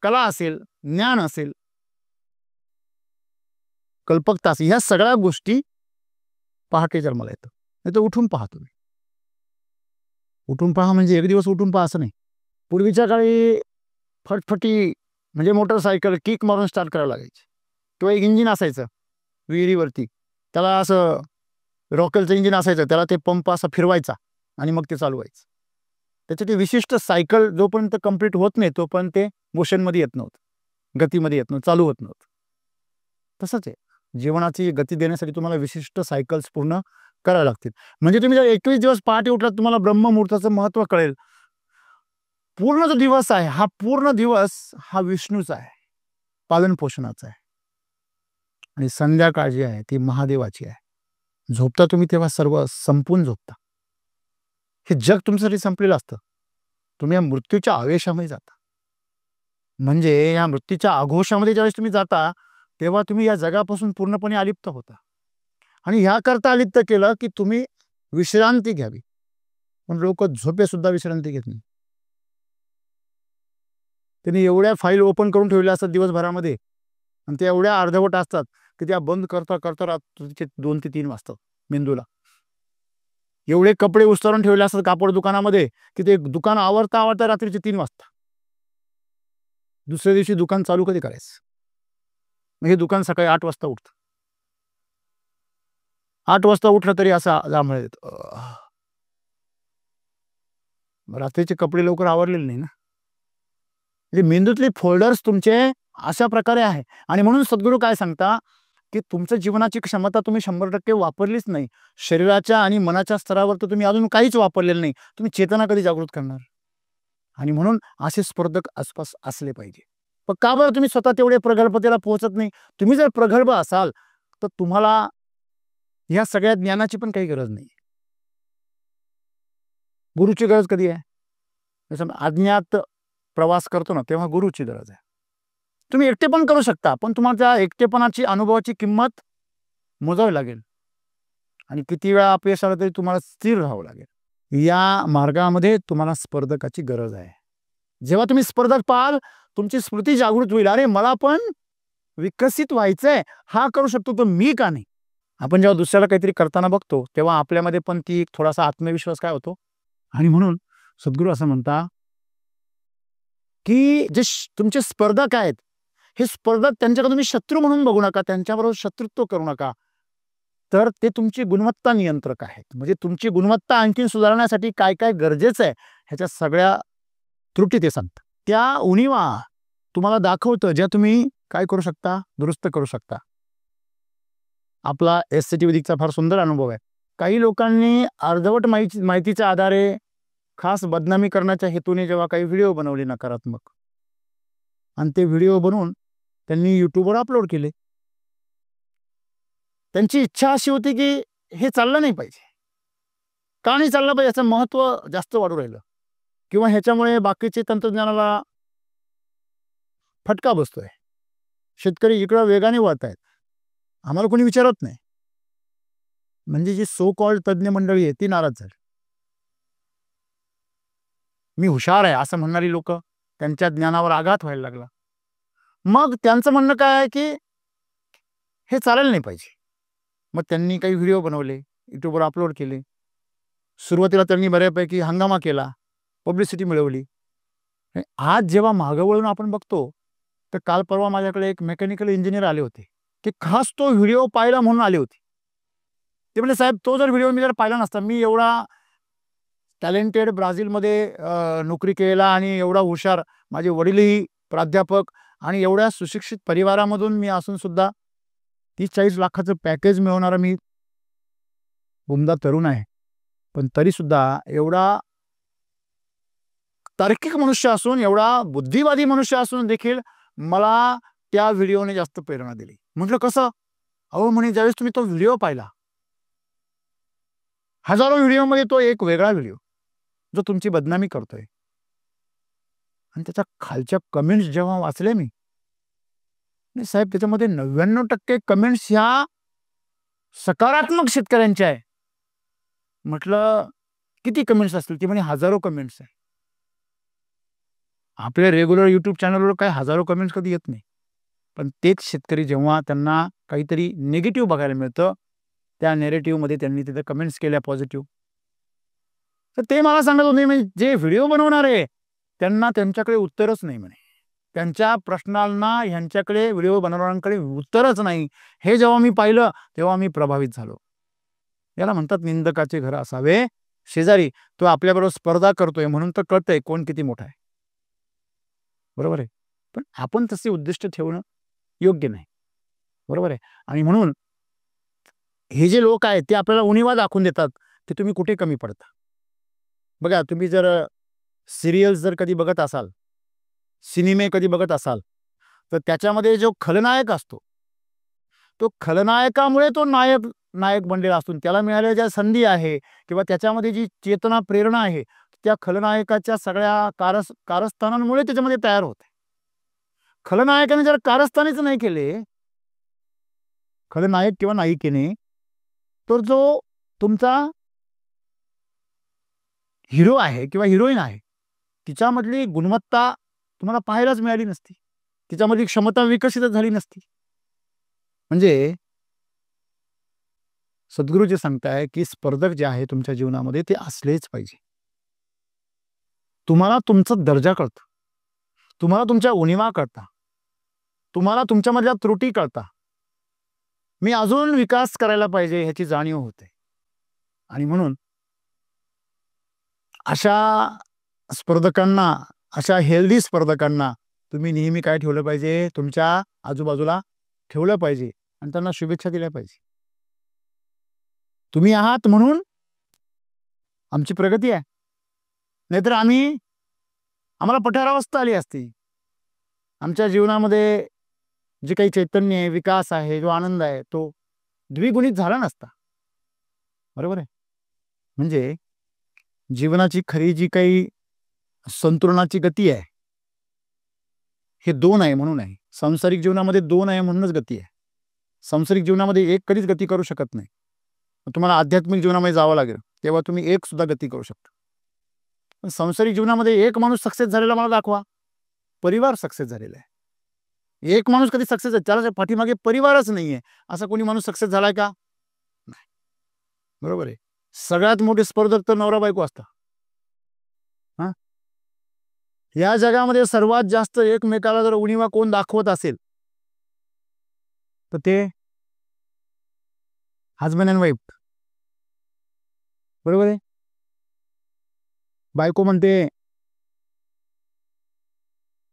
कला असेल, ज्ञान असेल, कल्पकता असेल, ह्या सगळ्या गोष्टी पहाटे जन्माला येतं. नाही तर उठून पहा तुम्ही. उठून पहा म्हणजे एक दिवस उठून पहा असं नाही. पूर्वीच्या काळी फटफटी म्हणजे मोटरसायकल किक मारून स्टार्ट करावं लागायची. किंवा एक इंजिन असायचं विहिरीवरती, त्याला असं रॉकेलचं इंजिन असायचं, त्याला ते पंप असा फिरवायचा आणि मग ते चालू व्हायचं. त्याचं ते विशिष्ट सायकल जोपर्यंत कंप्लीट होत नाही तोपर्यंत ते मोशनमध्ये येत नव्हतं, गतीमध्ये येत नव्हतं, चालू होत नव्हतं. तसंच आहे, जीवनाची गती देण्यासाठी तुम्हाला विशिष्ट सायकल्स पूर्ण कराव्या लागतील. म्हणजे तुम्ही जर 21 दिवस पहाटे उठलात तुम्हाला ब्रह्ममुहूर्ताचं महत्त्व कळेल. पूर्ण जो दिवस आहे हा पूर्ण दिवस हा विष्णूचा आहे, पालन पोषणाचा आहे. आणि संध्याकाळ जी आहे ती महादेवाची आहे. झोपता तुम्ही तेव्हा सर्व संपून झोपता. हे जग तुमच्यासाठी संपलेलं असतं. तुम्ही या मृत्यूच्या आवेशामध्ये जाता. म्हणजे या मृत्यूच्या आघोषामध्ये ज्यावेळेस तुम्ही जाता तेव्हा तुम्ही या जगापासून पूर्णपणे अलिप्त होता. आणि ह्याकरता अलिप्त केलं की तुम्ही विश्रांती घ्यावी. पण लोक झोपे सुद्धा विश्रांती घेत नाही. त्यांनी एवढ्या फाईल ओपन करून ठेवल्या असतात दिवसभरामध्ये आणि त्या एवढ्या अर्धवट असतात की त्या बंद करता करता रात्रीचे 2 ते 3 वाजतात मेंदूला. एवढे कपडे उस्तारून ठेवले असतात कापड दुकानामध्ये की ते दुकान आवरता आवरता रात्रीचे 3 वाजता. दुसऱ्या दिवशी दुकान चालू कधी करायचं? मग हे दुकान सकाळी 8 वाजता उठतं. 8 वाजता उठलं तरी असा जांभळा येतो. रात्रीचे कपडे लवकर आवरलेले नाही ना. म्हणजे मेंदूतले फोल्डर्स तुमचे अशा प्रकारे आहे. आणि म्हणून सद्गुरू काय सांगता की तुमच्या जीवनाची क्षमता तुम्ही 100% वापरलीच नाही. शरीराच्या आणि मनाच्या स्तरावर तर तुम्ही अजून काहीच वापरलेलं नाही. तुम्ही चेतना कधी जागृत करणार? आणि म्हणून असे स्पर्धक आसपास असले पाहिजे. पण का बरं तुम्ही स्वतः तेवढे प्रगल्भतेला पोहोचत नाही? तुम्ही जर प्रगल्भ असाल तर तुम्हाला ह्या सगळ्या ज्ञानाची पण काही गरज नाही. गुरुची गरज कधी आहे? जसं अज्ञात प्रवास करतो ना तेव्हा गुरुची गरज आहे. तुम्ही एकटे पण करू शकता, पण तुम्हाला त्या एकटेपणाची अनुभवाची किंमत मोजावी लागेल. आणि किती वेळा अपयश आलं तरी तुम्हाला स्थिर राहावं लागेल. या मार्गामध्ये तुम्हाला स्पर्धकाची गरज आहे. जेव्हा तुम्ही स्पर्धक पाहाल तुमची स्मृती जागृत होईल. अरे मला पण विकसित व्हायचंय, हा करू शकतो तर मी का नाही? आपण जेव्हा दुसऱ्याला काहीतरी करताना बघतो तेव्हा आपल्यामध्ये पण ती थोडासा आत्मविश्वास काय होतो. आणि म्हणून सद्गुरू असं म्हणता की जे तुमचे स्पर्धक आहेत हे स्पर्धक त्यांच्याकडे तुम्ही शत्रू म्हणून बघू नका, त्यांच्याबरोबर शत्रुत्व करू नका. तर ते तुमची गुणवत्ता नियंत्रक आहेत. म्हणजे तुमची गुणवत्ता आणखीन सुधारण्यासाठी काय काय गरजेचं आहे ह्याच्या सगळ्या त्रुटी ते सांगतात. त्या उणिवा तुम्हाला दाखवतं ज्या तुम्ही काय करू शकता, दुरुस्त करू शकता. आपला एससीटी वैदिकचा फार सुंदर अनुभव आहे. काही लोकांनी अर्धवट माहितीच्या आधारे खास बदनामी करण्याच्या हेतूने जेव्हा काही व्हिडिओ बनवले नकारात्मक आणि ते व्हिडिओ बनवून त्यांनी यूट्यूबवर अपलोड केले. त्यांची इच्छा अशी होती की हे चाललं नाही पाहिजे. का नाही चाललं पाहिजे याचं महत्त्व जास्त वाढू राहिलं किंवा ह्याच्यामुळे बाकीचे तंत्रज्ञानाला फटका बसतोय. शेतकरी इकडं वेगाने वळत आहेत, आम्हाला कोणी विचारत नाही. म्हणजे जी सो कॉल्ड तज्ज्ञ मंडळी आहे ती नाराज झाली. मी हुशार आहे असं म्हणणारी लोक त्यांच्या ज्ञानावर आघात व्हायला लागला. मग त्यांचं म्हणणं काय आहे की हे चालायला नाही पाहिजे. मग त्यांनी काही व्हिडिओ बनवले, यूट्यूबवर अपलोड केले. सुरुवातीला त्यांनी बऱ्यापैकी हंगामा केला, पब्लिसिटी मिळवली. आज जेव्हा मागं वळून आपण बघतो तर काल परवा माझ्याकडे एक मेकॅनिकल इंजिनियर आले होते की खास तो व्हिडिओ पाहिला म्हणून आले होते. ते म्हणजे साहेब तो जर व्हिडिओ मी जर पाहिला नसता, मी एवढा टॅलेंटेड ब्राझीलमध्ये नोकरी केला आणि एवढा हुशार, माझे वडीलही प्राध्यापक आणि एवढ्या सुशिक्षित परिवारामधून मी असून सुद्धा 30-40 लाखाचं पॅकेज मिळवणारा मी उमदा तरुण आहे. पण तरी सुद्धा एवढा तार्किक मनुष्य असून, एवढा बुद्धिवादी मनुष्य असून देखील मला त्या व्हिडिओने जास्त प्रेरणा दिली. म्हटलं कसं? अहो म्हणे, ज्यावेळेस तुम्ही तो व्हिडिओ पाहिला, हजारो व्हिडिओमध्ये तो एक वेगळा व्हिडिओ जो तुमची बदनामी करतोय, आणि त्याच्या खालच्या कमेंट्स जेव्हा वाचले मी, नाही साहेब, त्याच्यामध्ये 99% कमेंट्स ह्या सकारात्मक शेतकऱ्यांच्या आहे. म्हटलं किती कमेंट्स असतील? ती म्हणे हजारो कमेंट्स आहे. आपल्या रेग्युलर युट्यूब चॅनलवर काय हजारो कमेंट्स कधी येत नाही. पण तेच शेतकरी जेव्हा त्यांना काहीतरी निगेटिव्ह बघायला मिळतं, त्या नेरेटिव्हमध्ये त्यांनी तिथे कमेंट्स केल्या पॉझिटिव्ह, तर ते मला सांगत होते, म्हणजे जे व्हिडिओ बनवणार आहे त्यांना त्यांच्याकडे उत्तरच नाही म्हणे. त्यांच्या प्रश्नांना ह्यांच्याकडे, व्हिडिओ बनवणाऱ्यांकडे उत्तरच नाही. हे जेव्हा मी पाहिलं तेव्हा मी प्रभावित झालो. याला म्हणतात निंदकाचे घर असावे शेजारी. तो आपल्याबरोबर स्पर्धा करतोय म्हणून तर कळतंय कोण किती मोठा आहे. बरोबर आहे. पण आपण तसे उद्दिष्ट ठेवणं योग्य नाही. बरोबर आहे. आणि म्हणून हे जे लोक आहेत ते आपल्याला उणिवा दाखवून देतात की तुम्ही कुठे कमी पडता. बघा, तुम्ही जर सिरियल्स जर कधी बघत असाल, सिनेमे कधी बघत असाल, तर त्याच्यामध्ये जो खलनायक असतो, तो खलनायकामुळे तो नायक बनलेला असतो. त्याला मिळालेल्या ज्या संधी आहे किंवा त्याच्यामध्ये जी चेतना, प्रेरणा आहे, त्या खलनायकाच्या सगळ्या कारस्थानांमुळे त्याच्यामध्ये तयार होते. खलनायकाने जर कारस्थानीच नाही केले, खलनायक किंवा नायिकेने, तर जो तुमचा हिरो आहे किंवा हिरोईन आहे, तिच्यामधली गुणवत्ता तुम्हाला पाहायलाच मिळाली नसती. तिच्यामधली क्षमता विकसित झाली नसती. म्हणजे सद्गुरू जे सांगताय की स्पर्धक जे आहे तुमच्या जीवनामध्ये ते असलेच पाहिजे. तुम्हाला तुमचा दर्जा कळतो, तुम्हाला तुमच्या उणिवा कळता, तुम्हाला तुमच्यामधल्या त्रुटी कळता. मी अजून विकास करायला पाहिजे ह्याची जाणीव होते. आणि म्हणून अशा स्पर्धकांना, अशा हेल्दी स्पर्धकांना तुम्ही नेहमी काय ठेवलं पाहिजे? तुमच्या आजूबाजूला ठेवलं पाहिजे आणि त्यांना शुभेच्छा दिल्या पाहिजे. तुम्ही आहात म्हणून आमची प्रगती आहे, नाहीतर आम्हाला पठारावस्था आली असती. आमच्या जीवनामध्ये जे काही चैतन्य आहे, विकास आहे, जो आनंद आहे, तो द्विगुणित झाला नसता. बरोबर आहे. म्हणजे जीवनाची खरी जी काही संतुलनाची गती आहे, हे 2 आहे म्हणून आहे. सांसारिक जीवनामध्ये 2 आहे म्हणूनच गती आहे. सांसारिक जीवनामध्ये एक कधीच गती करू शकत नाही. तुम्हाला आध्यात्मिक जीवनामध्ये जावं लागेल, तेव्हा तुम्ही एक सुद्धा गती करू शकता. पण सांसारिक जीवनामध्ये एक माणूस सक्सेस झालेला मला दाखवा. परिवार सक्सेस झालेला आहे. एक माणूस कधी सक्सेस आहे, त्याच्या पाठीमागे परिवारच नाहीये, असा कोणी माणूस सक्सेस झालाय का? नाही. बरोबर आहे. सगळ्यात मोठे स्पर्धक तर नवरा बायको असतात. या जगामध्ये सर्वात जास्त एकमेकाला जर उणिवा कोण दाखवत असेल तर ते हजबंड अँड वाईफ. बरोबर आहे. बायको म्हणते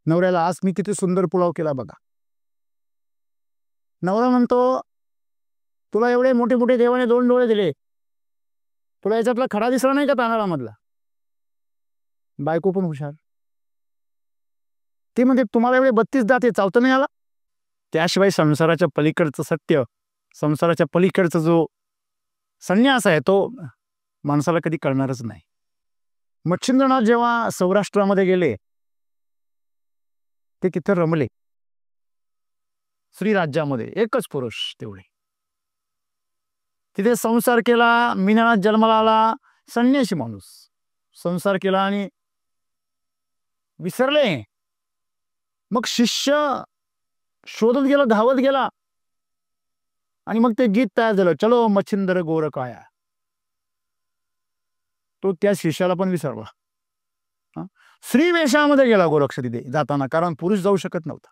नवऱ्याला, आज मी किती सुंदर पुलाव केला बघा. नवरा म्हणतो, तुला एवढे मोठे मोठे देवाने 2 डोळे दिले, तुला याच्यातला खडा दिसला नाही का तांदळामधला? बायको पण हुशार, ते म्हणते तुम्हाला एवढे 32 दात आहे, चावतं नाही आला? त्याशिवाय संसाराच्या पलीकडचं सत्य, संसाराच्या पलीकडचा जो संन्यास आहे, तो माणसाला कधी कळणारच नाही. मच्छिंद्रनाथ जेव्हा सौराष्ट्रामध्ये गेले, ते तिथं रमले. श्रीराज्यामध्ये एकच पुरुष तेवढे. तिथे संसार केला, मीनानाथ जन्माला आला, संन्यासी माणूस संसार केला आणि विसरले. मग शिष्य शोधत गेला, धावत गेला, आणि मग ते गीत तयार झालं, चलो मच्छिंद्र गोरकाया. तो त्या शिष्याला पण विसरला. स्त्री वेशामध्ये गेला गोरक्ष तिथे जाताना, कारण पुरुष जाऊ शकत नव्हता.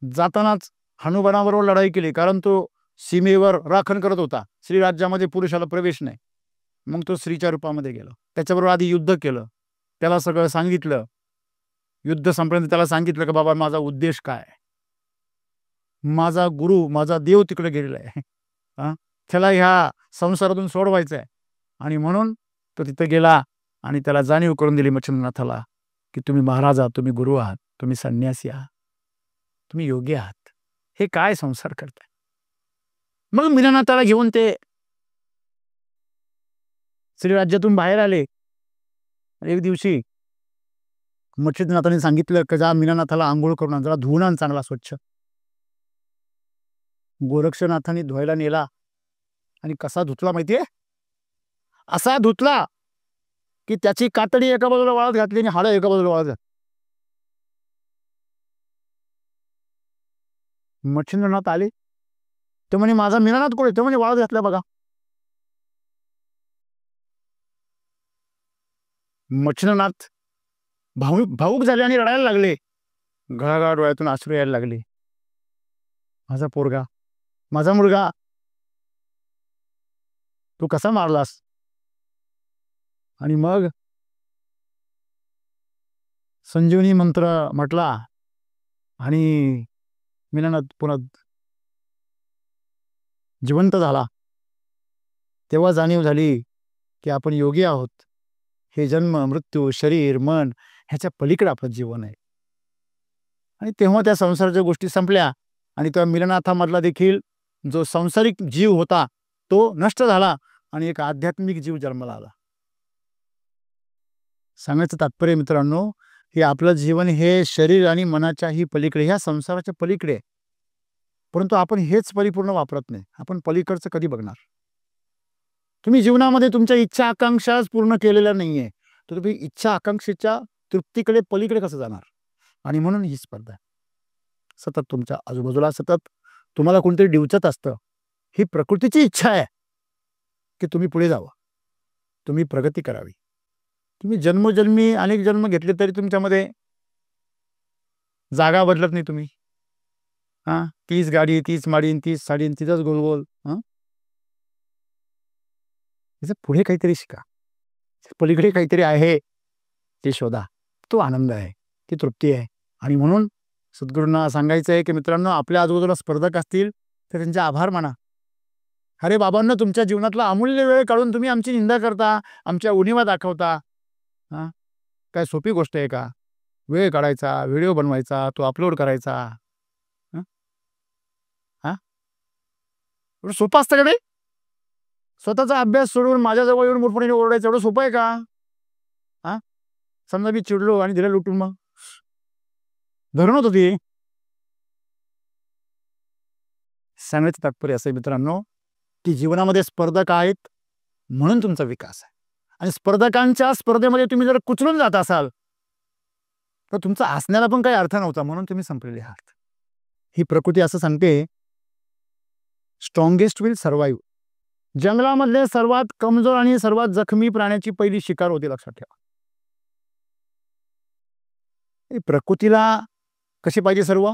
जातानाच हनुमानाबरोबर लढाई केली, कारण तो सीमेवर राखण करत होता. श्रीराज्यामध्ये पुरुषाला प्रवेश नाही. मग तो स्त्रीच्या रूपामध्ये गेला. त्याच्याबरोबर आधी युद्ध केलं, त्याला सगळं सांगितलं. युद्ध संपल्यानंतर त्याला सांगितलं की बाबा माझा उद्देश काय, माझा गुरु माझा देव तिकडे गेलेला आहे, त्याला ह्या संसारातून सोडवायचं आहे. आणि म्हणून तो तिथे गेला आणि त्याला जाणीव करून दिली मच्छिंद्रनाथाला की तुम्ही महाराज आहात, तुम्ही गुरु आहात, तुम्ही संन्यासी आहात, तुम्ही योगी आहात, हे काय संसार करताय. मग मीनानाथाला घेऊन ते श्रीराज्यातून बाहेर आले. एक दिवशी मच्छिंद्रनाथाने सांगितलं की जा मीनानाथाला आंघोळ करून आण, जरा धुवून आण चांगला स्वच्छ. गोरक्षनाथाने धुवायला नेला आणि कसा धुतला माहितीये, असा धुतला की त्याची कातडी एका बाजूला वाळत घातली आणि हाडं एका बाजूला वाळत घातली. मच्छिंद्रनाथ आले, ते म्हणे माझा मीनानाथ कोण आहे, ते म्हणे वाळत घातला बघा. मच्छिंद्रनाथ भाऊक झाले आणि रडायला लागले. घळाघळा डोळ्यातून अश्रू यायला लागले. माझा पोरगा, माझा मुलगा, तू कसा मारलास. आणि मग संजीवनी मंत्र म्हटला आणि मीनानाथ पुन्हा जिवंत झाला. तेव्हा जाणीव झाली की आपण योगी आहोत. हे जन्म मृत्यू शरीर मन ह्याच्या पलीकडे आपलं जीवन आहे. आणि तेव्हा त्या संसाराच्या गोष्टी संपल्या आणि त्या मीनानाथामधला देखील जो सांसारिक जीव होता तो नष्ट झाला आणि एक आध्यात्मिक जीव जन्माला आला. सांगायचं तात्पर्य मित्रांनो, हे आपलं जीवन हे शरीर आणि मनाच्याही पलीकडे, ह्या संसाराच्या पलीकडे, परंतु आपण हेच परिपूर्ण वापरत नाही. आपण पलीकडचं कधी बघणार. तुम्ही जीवनामध्ये तुमच्या इच्छा आकांक्षाच पूर्ण केलेल्या नाहीये, तर तुम्ही इच्छा आकांक्षेच्या तृप्तीकडे पलीकडे कसं जाणार. आणि म्हणून ही स्पर्धा सतत तुमच्या आजूबाजूला, सतत तुम्हाला कोणतरी डिवचत असतं. ही प्रकृतीची इच्छा आहे की तुम्ही पुढे जावं, तुम्ही प्रगती करावी. तुम्ही जन्मोजन्मी अनेक जन्म घेतले तरी तुमच्यामध्ये जागा बदलत नाही. तुम्ही तीच गाडी, तीच माडीन, तीच साडीन, तिथंच गोलगोल. पुढे काहीतरी शिका, पलीकडे काहीतरी आहे ते शोधा. तो आनंद आहे, ती तृप्ती आहे. आणि म्हणून सद्गुरूंना सांगायचं आहे की मित्रांनो, आपल्या आजूबाजूला स्पर्धक असतील तर त्यांचे आभार माना. अरे बाबांना, तुमच्या जीवनातला अमूल्य वेळ काढून तुम्ही आमची निंदा करता, आमच्या उणिवा दाखवता. काय सोपी गोष्ट आहे का? वेळ काढायचा, व्हिडिओ बनवायचा, तो अपलोड करायचा, सोपं असतं का नाही? स्वतःचा अभ्यास सोडून माझ्याजवळ येऊन मोठमोठ्याने ओरडायचं एवढं सोपं आहे का? समजा मी चिडलो आणि दिलं लुटून, मग धरून होत होती. सांगायचं तात्पर्य असं मित्रांनो की जीवनामध्ये स्पर्धक आहेत म्हणून तुमचा विकास आहे. आणि स्पर्धकांच्या स्पर्धेमध्ये तुम्ही जर कुचलून जात असाल तर तुमचा हसण्याला पण काही अर्थ नव्हता, म्हणून तुम्ही संपलेले आहात. ही प्रकृती असं सांगते, स्ट्रॉंगेस्ट विल सर्वाईव्ह. जंगलामधले सर्वात कमजोर आणि सर्वात जखमी प्राण्याची पहिली शिकार होती, लक्षात ठेवा. प्रकृतीला कशी पाहिजे? सर्व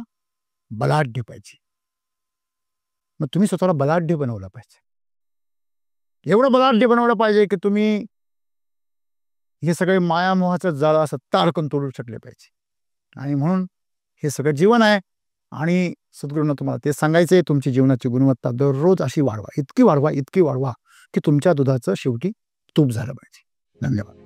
बलाढ्य पाहिजे. मग तुम्ही स्वतःला बलाढ्य बनवलं पाहिजे. एवढं बलाढ्य बनवलं पाहिजे की तुम्ही हे सगळे मायामोहाचं जाळं असं ताडकन तोडू शकले पाहिजे. आणि म्हणून हे सगळं जीवन आहे. आणि सद्गुरूंना तुम्हाला ते सांगायचं आहे, तुमची जीवनाची गुणवत्ता दररोज अशी वाढवा, इतकी वाढवा, इतकी वाढवा की तुमच्या दुधाचं शेवटी तूप झालं पाहिजे. धन्यवाद.